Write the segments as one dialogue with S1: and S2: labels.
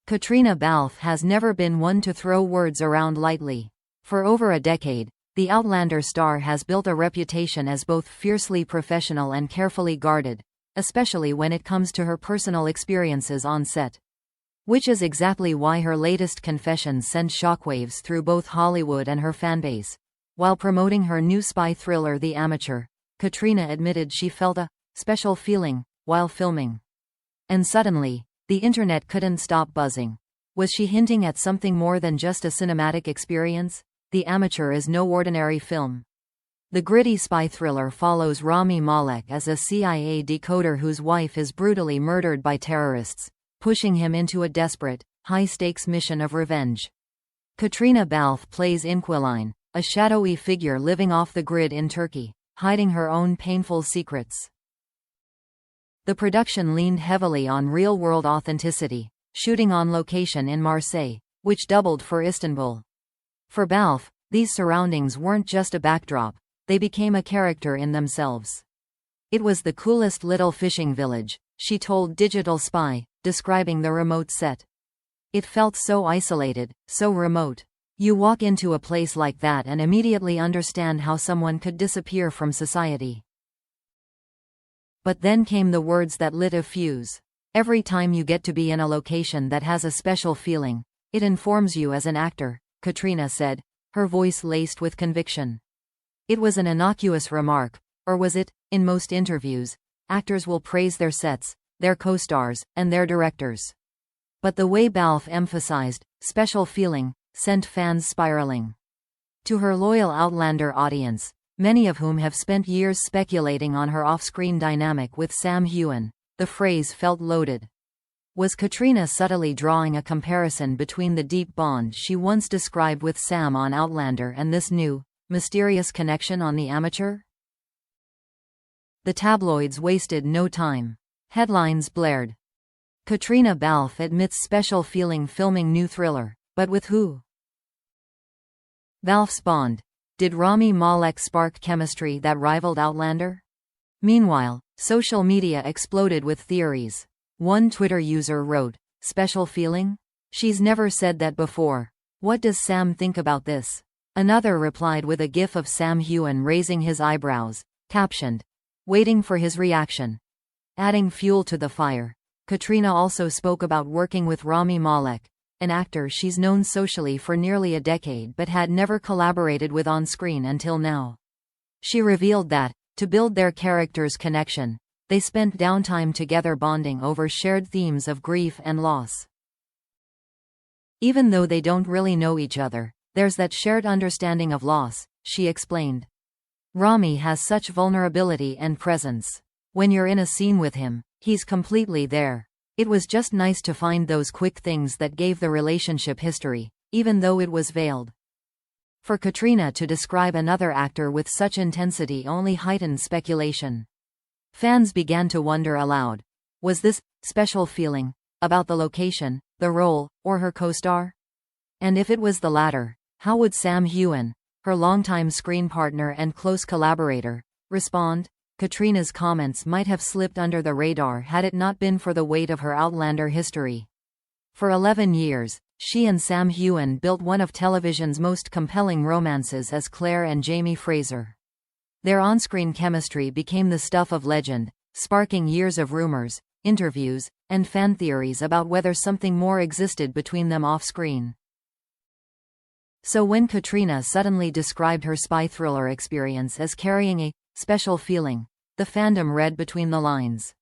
S1: Caitríona Balfe has never been one to throw words around lightly. For over a decade, the Outlander star has built a reputation as both fiercely professional and carefully guarded, especially when it comes to her personal experiences on set. Which is exactly why her latest confessions sent shockwaves through both Hollywood and her fanbase. While promoting her new spy thriller The Amateur, Caitríona admitted she felt a special feeling while filming. And suddenly, the internet couldn't stop buzzing. Was she hinting at something more than just a cinematic experience? The Amateur is no ordinary film. The gritty spy thriller follows Rami Malek as a CIA decoder whose wife is brutally murdered by terrorists, pushing him into a desperate, high-stakes mission of revenge. Caitríona Balfe plays Inquiline, a shadowy figure living off the grid in Turkey, hiding her own painful secrets. The production leaned heavily on real-world authenticity, shooting on location in Marseille, which doubled for Istanbul. For Balfe, these surroundings weren't just a backdrop, they became a character in themselves. It was the coolest little fishing village, she told Digital Spy, describing the remote set. It felt so isolated, so remote. You walk into a place like that and immediately understand how someone could disappear from society. But then came the words that lit a fuse. Every time you get to be in a location that has a special feeling, it informs you as an actor, Caitríona said, her voice laced with conviction. It was an innocuous remark, or was it? In most interviews, actors will praise their sets, their co-stars, and their directors. But the way Balfe emphasized special feeling sent fans spiraling. To her loyal Outlander audience, many of whom have spent years speculating on her off-screen dynamic with Sam Heughan, the phrase felt loaded. Was Caitríona subtly drawing a comparison between the deep bond she once described with Sam on Outlander and this new, mysterious connection on The Amateur? The tabloids wasted no time. Headlines blared. Caitríona Balfe admits special feeling filming new thriller, but with who? Balfe's bond. Did Rami Malek spark chemistry that rivaled Outlander? Meanwhile, social media exploded with theories. One Twitter user wrote, "Special feeling? She's never said that before. What does Sam think about this?" Another replied with a gif of Sam Heughan raising his eyebrows, captioned, "Waiting for his reaction." Adding fuel to the fire, Caitríona also spoke about working with Rami Malek, an actor she's known socially for nearly a decade but had never collaborated with on screen until now. She revealed that, to build their characters' connection, they spent downtime together bonding over shared themes of grief and loss. Even though they don't really know each other, there's that shared understanding of loss, she explained. Rami has such vulnerability and presence. When you're in a scene with him, he's completely there. It was just nice to find those quick things that gave the relationship history, even though it was veiled. For Caitríona to describe another actor with such intensity only heightened speculation. Fans began to wonder aloud. Was this special feeling about the location, the role, or her co-star? And if it was the latter, how would Sam Heughan, her longtime screen partner and close collaborator, respond? Caitríona's comments might have slipped under the radar had it not been for the weight of her Outlander history. For 11 years, she and Sam Heughan built one of television's most compelling romances as Claire and Jamie Fraser. Their on-screen chemistry became the stuff of legend, sparking years of rumors, interviews, and fan theories about whether something more existed between them off-screen. So when Caitríona suddenly described her spy thriller experience as carrying a special feeling, the fandom read between the lines.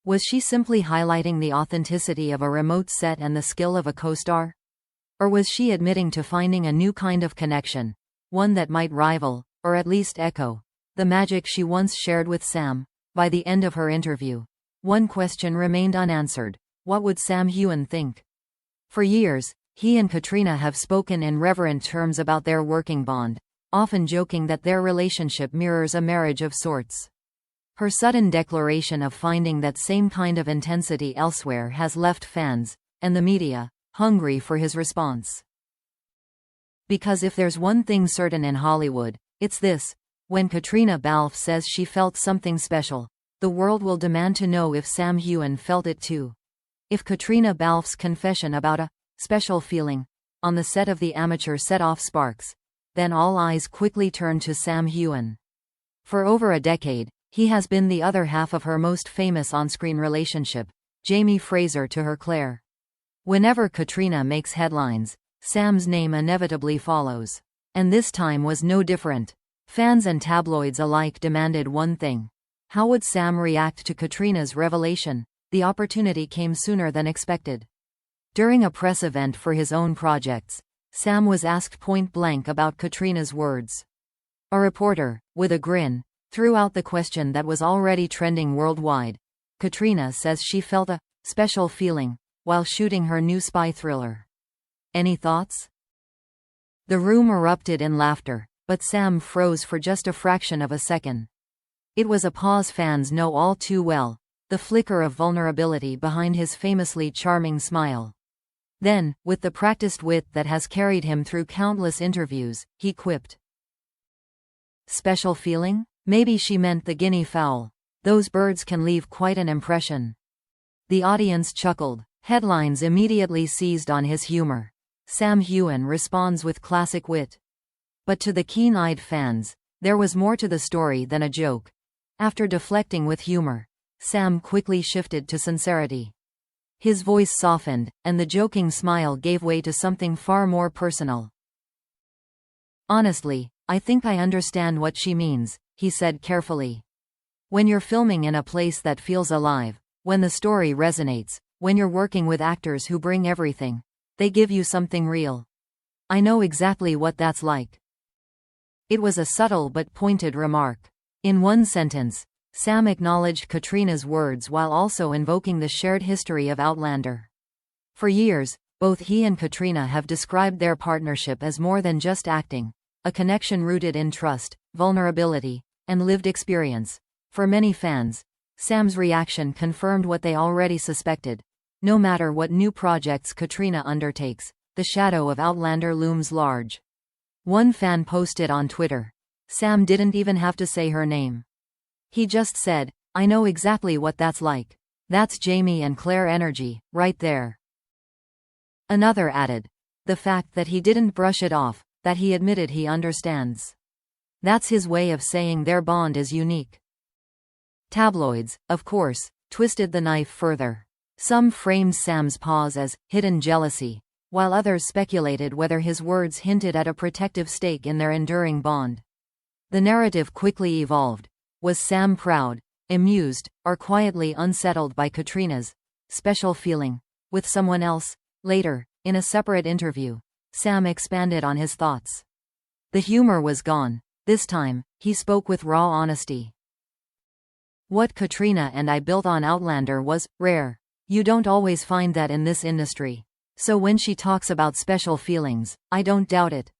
S1: Was she simply highlighting the authenticity of a remote set and the skill of a co-star? Or was she admitting to finding a new kind of connection, one that might rival, or at least echo, the magic she once shared with Sam? By the end of her interview, one question remained unanswered: what would Sam Heughan think? For years, he and Caitríona have spoken in reverent terms about their working bond, often joking that their relationship mirrors a marriage of sorts. Her sudden declaration of finding that same kind of intensity elsewhere has left fans, and the media, hungry for his response. Because if there's one thing certain in Hollywood, it's this: when Caitríona Balfe says she felt something special, the world will demand to know if Sam Heughan felt it too. If Caitríona Balfe's confession about a special feeling on the set of The Amateur set off sparks, then all eyes quickly turned to Sam Heughan. For over a decade, he has been the other half of her most famous on-screen relationship, Jamie Fraser to her Claire. Whenever Caitríona makes headlines, Sam's name inevitably follows. And this time was no different. Fans and tabloids alike demanded one thing. How would Sam react to Caitríona's revelation? The opportunity came sooner than expected. During a press event for his own projects, Sam was asked point-blank about Caitríona's words. A reporter, with a grin, threw out the question that was already trending worldwide. Caitríona says she felt a special feeling while shooting her new spy thriller. Any thoughts? The room erupted in laughter, but Sam froze for just a fraction of a second. It was a pause fans know all too well, the flicker of vulnerability behind his famously charming smile. Then, with the practiced wit that has carried him through countless interviews, he quipped. Special feeling? Maybe she meant the guinea fowl. Those birds can leave quite an impression. The audience chuckled. Headlines immediately seized on his humor. Sam Heughan responds with classic wit. But to the keen-eyed fans, there was more to the story than a joke. After deflecting with humor, Sam quickly shifted to sincerity. His voice softened, and the joking smile gave way to something far more personal. Honestly, I think I understand what she means, he said carefully. When you're filming in a place that feels alive, when the story resonates, when you're working with actors who bring everything, they give you something real. I know exactly what that's like. It was a subtle but pointed remark. In one sentence, Sam acknowledged Caitríona's words while also invoking the shared history of Outlander. For years, both he and Caitríona have described their partnership as more than just acting, a connection rooted in trust, vulnerability, and lived experience. For many fans, Sam's reaction confirmed what they already suspected. No matter what new projects Caitríona undertakes, the shadow of Outlander looms large. One fan posted on Twitter, Sam didn't even have to say her name. He just said, I know exactly what that's like. That's Jamie and Claire energy, right there. Another added, the fact that he didn't brush it off, that he admitted he understands. That's his way of saying their bond is unique. Tabloids, of course, twisted the knife further. Some framed Sam's pause as hidden jealousy, while others speculated whether his words hinted at a protective stake in their enduring bond. The narrative quickly evolved. Was Sam proud, amused, or quietly unsettled by Caitríona's special feeling with someone else? Later, in a separate interview, Sam expanded on his thoughts. The humor was gone. This time, he spoke with raw honesty. What Caitríona and I built on Outlander was rare. You don't always find that in this industry. So when she talks about special feelings, I don't doubt it.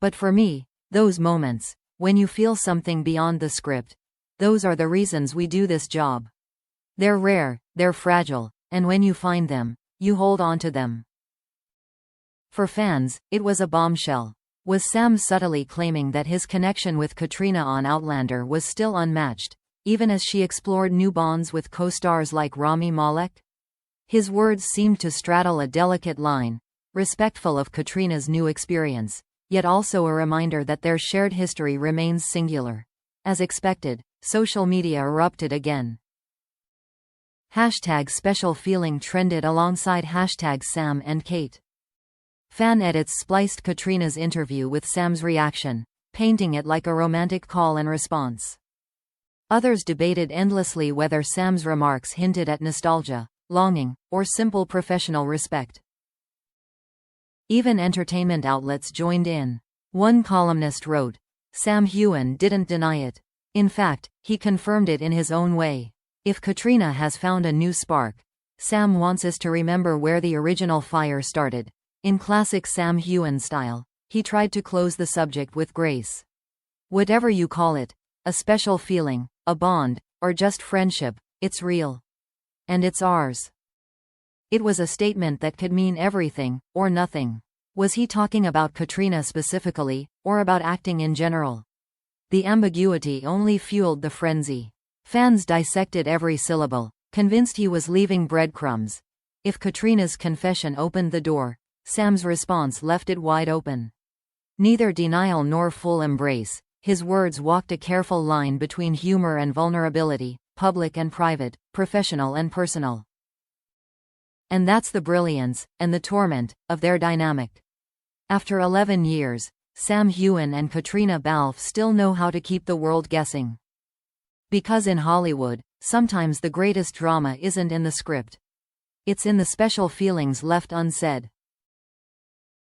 S1: But for me, those moments, when you feel something beyond the script, those are the reasons we do this job. They're rare, they're fragile, and when you find them, you hold on to them. For fans, it was a bombshell. Was Sam subtly claiming that his connection with Caitríona on Outlander was still unmatched, even as she explored new bonds with co-stars like Rami Malek? His words seemed to straddle a delicate line, respectful of Caitríona's new experience, yet also a reminder that their shared history remains singular. As expected, social media erupted again. #SpecialFeeling trended alongside #Sam and Kate. Fan edits spliced Caitríona's interview with Sam's reaction, painting it like a romantic call and response. Others debated endlessly whether Sam's remarks hinted at nostalgia, longing, or simple professional respect. Even entertainment outlets joined in. One columnist wrote, Sam Heughan didn't deny it. In fact, he confirmed it in his own way. If Caitríona has found a new spark, Sam wants us to remember where the original fire started. In classic Sam Heughan style, he tried to close the subject with grace. Whatever you call it, a special feeling, a bond, or just friendship, it's real. And it's ours. It was a statement that could mean everything, or nothing. Was he talking about Caitríona specifically, or about acting in general? The ambiguity only fueled the frenzy. Fans dissected every syllable, convinced he was leaving breadcrumbs. If Caitríona's confession opened the door, Sam's response left it wide open. Neither denial nor full embrace, his words walked a careful line between humor and vulnerability, public and private, professional and personal. And that's the brilliance, and the torment, of their dynamic. After 11 years, Sam Heughan and Caitríona Balfe still know how to keep the world guessing. Because in Hollywood, sometimes the greatest drama isn't in the script. It's in the special feelings left unsaid.